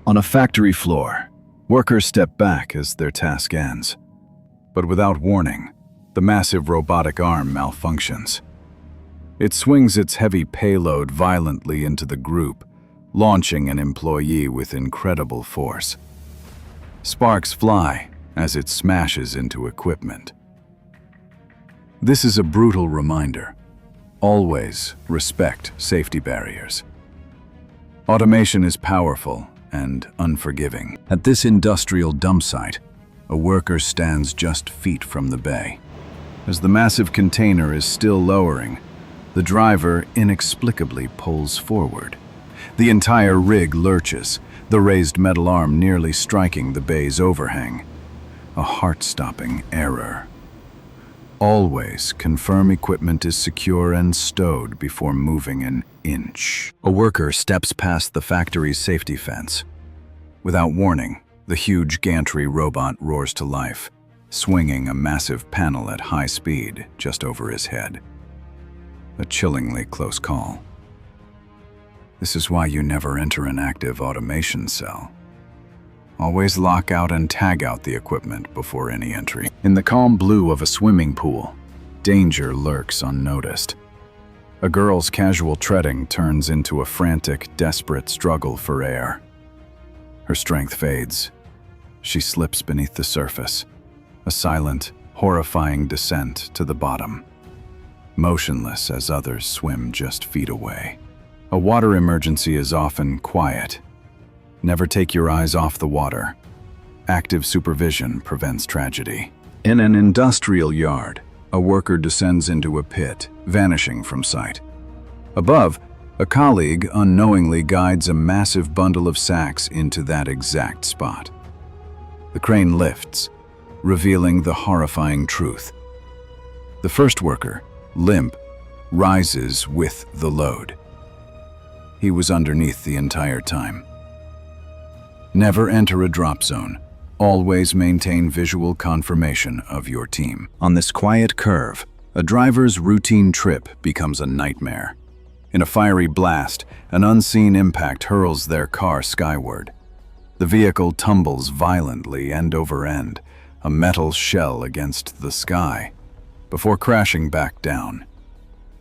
On a factory floor, workers step back as their task ends. But without warning, the massive robotic arm malfunctions. It swings its heavy payload violently into the group, launching an employee with incredible force. Sparks fly as it smashes into equipment. This is a brutal reminder. Always respect safety barriers. Automation is powerful and unforgiving. At this industrial dump site, a worker stands just feet from the bay. As the massive container is still lowering, the driver inexplicably pulls forward. The entire rig lurches, the raised metal arm nearly striking the bay's overhang. A heart-stopping error. Always confirm equipment is secure and stowed before moving an inch. A worker steps past the factory's safety fence. Without warning, the huge gantry robot roars to life, swinging a massive panel at high speed just over his head. A chillingly close call. This is why you never enter an active automation cell. Always lock out and tag out the equipment before any entry. In the calm blue of a swimming pool, danger lurks unnoticed. A girl's casual treading turns into a frantic, desperate struggle for air. Her strength fades. She slips beneath the surface, a silent, horrifying descent to the bottom, motionless as others swim just feet away. A water emergency is often quiet. Never take your eyes off the water. Active supervision prevents tragedy. In an industrial yard, a worker descends into a pit, vanishing from sight. Above, a colleague unknowingly guides a massive bundle of sacks into that exact spot. The crane lifts, revealing the horrifying truth. The first worker, limp, rises with the load. He was underneath the entire time. Never enter a drop zone. Always maintain visual confirmation of your team. On this quiet curve, a driver's routine trip becomes a nightmare. In a fiery blast, an unseen impact hurls their car skyward. The vehicle tumbles violently end over end, a metal shell against the sky, before crashing back down.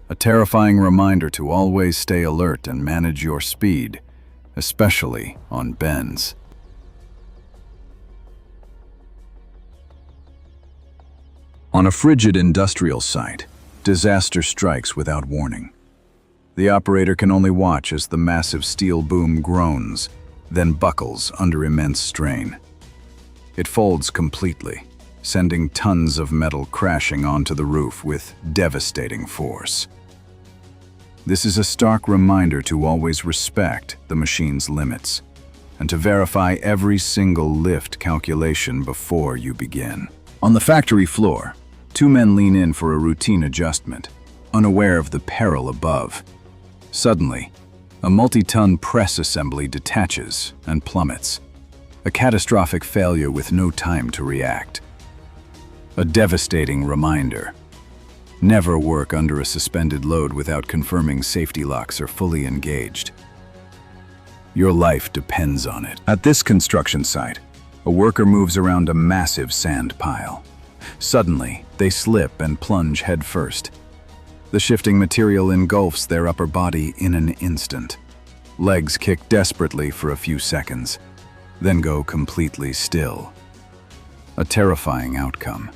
A terrifying reminder to always stay alert and manage your speed, especially on bends. On a frigid industrial site, disaster strikes without warning. The operator can only watch as the massive steel boom groans, then buckles under immense strain. It folds completely, sending tons of metal crashing onto the roof with devastating force. This is a stark reminder to always respect the machine's limits, and to verify every single lift calculation before you begin. On the factory floor, two men lean in for a routine adjustment, unaware of the peril above. Suddenly, a multi-ton press assembly detaches and plummets, a catastrophic failure with no time to react. A devastating reminder. Never work under a suspended load without confirming safety locks are fully engaged. Your life depends on it. At this construction site, a worker moves around a massive sand pile. Suddenly, they slip and plunge headfirst. The shifting material engulfs their upper body in an instant. Legs kick desperately for a few seconds, then go completely still. A terrifying outcome.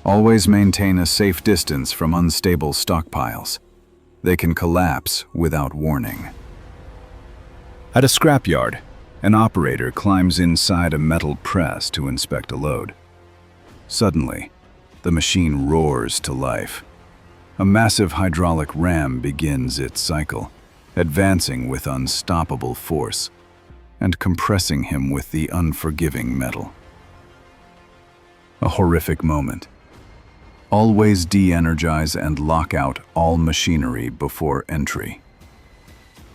Always maintain a safe distance from unstable stockpiles. They can collapse without warning. At a scrapyard, an operator climbs inside a metal press to inspect a load. Suddenly, the machine roars to life. A massive hydraulic ram begins its cycle, advancing with unstoppable force and compressing him with the unforgiving metal. A horrific moment. Always de-energize and lock out all machinery before entry.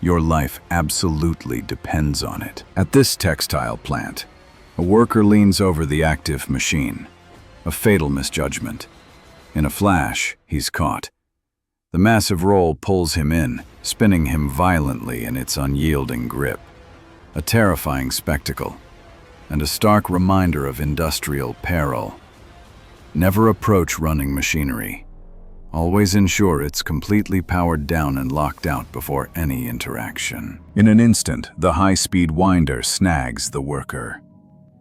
Your life absolutely depends on it. At this textile plant, a worker leans over the active machine. A fatal misjudgment. In a flash, he's caught. The massive roll pulls him in, spinning him violently in its unyielding grip. A terrifying spectacle, and a stark reminder of industrial peril. Never approach running machinery. Always ensure it's completely powered down and locked out before any interaction. In an instant, the high-speed winder snags the worker.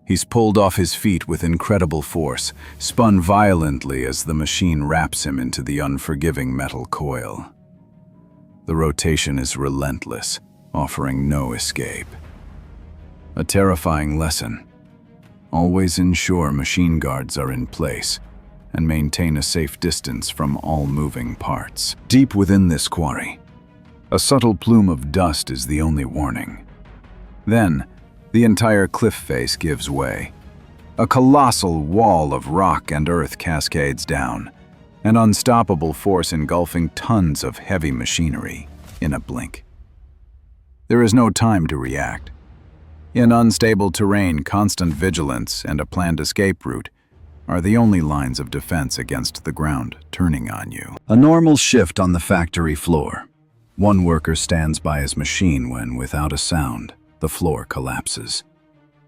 He's pulled off his feet with incredible force, spun violently as the machine wraps him into the unforgiving metal coil. The rotation is relentless, offering no escape. A terrifying lesson. Always ensure machine guards are in place and maintain a safe distance from all moving parts. Deep within this quarry, a subtle plume of dust is the only warning. Then, the entire cliff face gives way. A colossal wall of rock and earth cascades down, an unstoppable force engulfing tons of heavy machinery in a blink. There is no time to react. In unstable terrain, constant vigilance and a planned escape route are the only lines of defense against the ground turning on you. A normal shift on the factory floor. One worker stands by his machine when, without a sound, the floor collapses.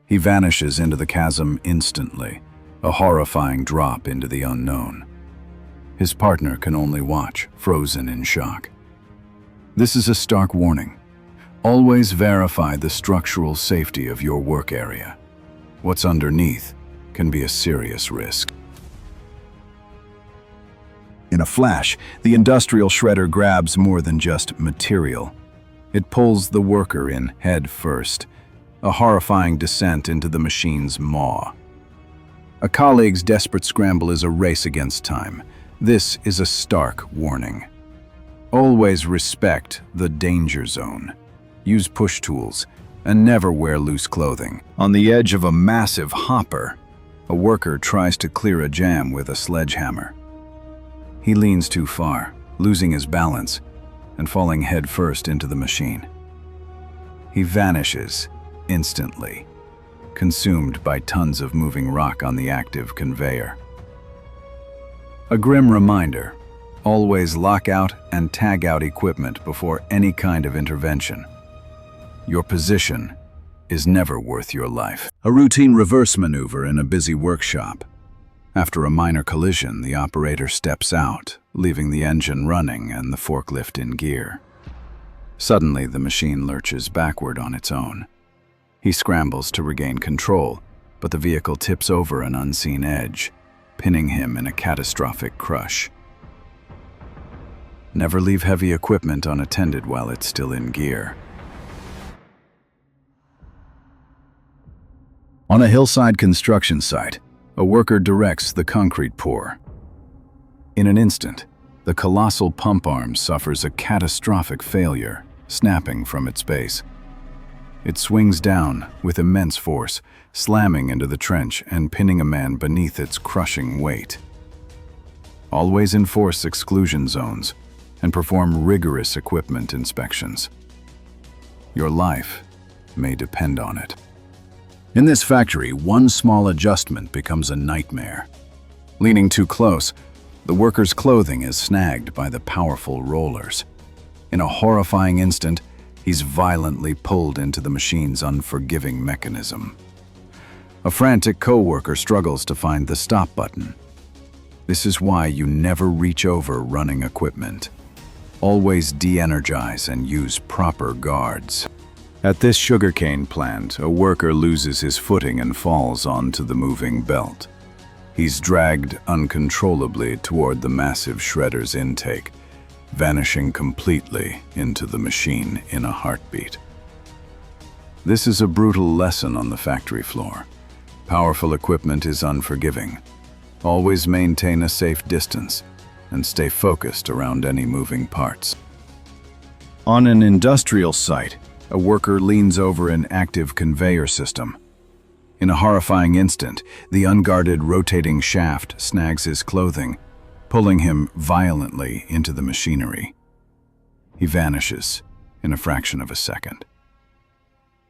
He vanishes into the chasm instantly, a horrifying drop into the unknown. His partner can only watch, frozen in shock. This is a stark warning. Always verify the structural safety of your work area. What's underneath can be a serious risk. In a flash, the industrial shredder grabs more than just material. It pulls the worker in head first, a horrifying descent into the machine's maw. A colleague's desperate scramble is a race against time. This is a stark warning. Always respect the danger zone. Use push tools, and never wear loose clothing. On the edge of a massive hopper, a worker tries to clear a jam with a sledgehammer. He leans too far, losing his balance, and falling headfirst into the machine. He vanishes instantly, consumed by tons of moving rock on the active conveyor. A grim reminder: always lock out and tag out equipment before any kind of intervention. Your position is never worth your life. A routine reverse maneuver in a busy workshop. After a minor collision, the operator steps out, leaving the engine running and the forklift in gear. Suddenly, the machine lurches backward on its own. He scrambles to regain control, but the vehicle tips over an unseen edge, pinning him in a catastrophic crush. Never leave heavy equipment unattended while it's still in gear. On a hillside construction site, a worker directs the concrete pour. In an instant, the colossal pump arm suffers a catastrophic failure, snapping from its base. It swings down with immense force, slamming into the trench and pinning a man beneath its crushing weight. Always enforce exclusion zones and perform rigorous equipment inspections. Your life may depend on it. In this factory, one small adjustment becomes a nightmare. Leaning too close, the worker's clothing is snagged by the powerful rollers. In a horrifying instant, he's violently pulled into the machine's unforgiving mechanism. A frantic coworker struggles to find the stop button. This is why you never reach over running equipment. Always de-energize and use proper guards. At this sugarcane plant, a worker loses his footing and falls onto the moving belt. He's dragged uncontrollably toward the massive shredder's intake, vanishing completely into the machine in a heartbeat. This is a brutal lesson on the factory floor. Powerful equipment is unforgiving. Always maintain a safe distance and stay focused around any moving parts. On an industrial site, a worker leans over an active conveyor system. In a horrifying instant, the unguarded rotating shaft snags his clothing, pulling him violently into the machinery. He vanishes in a fraction of a second.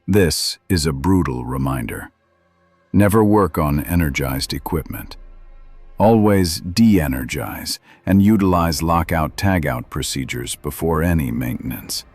This is a brutal reminder. Never work on energized equipment. Always de-energize and utilize lockout-tagout procedures before any maintenance.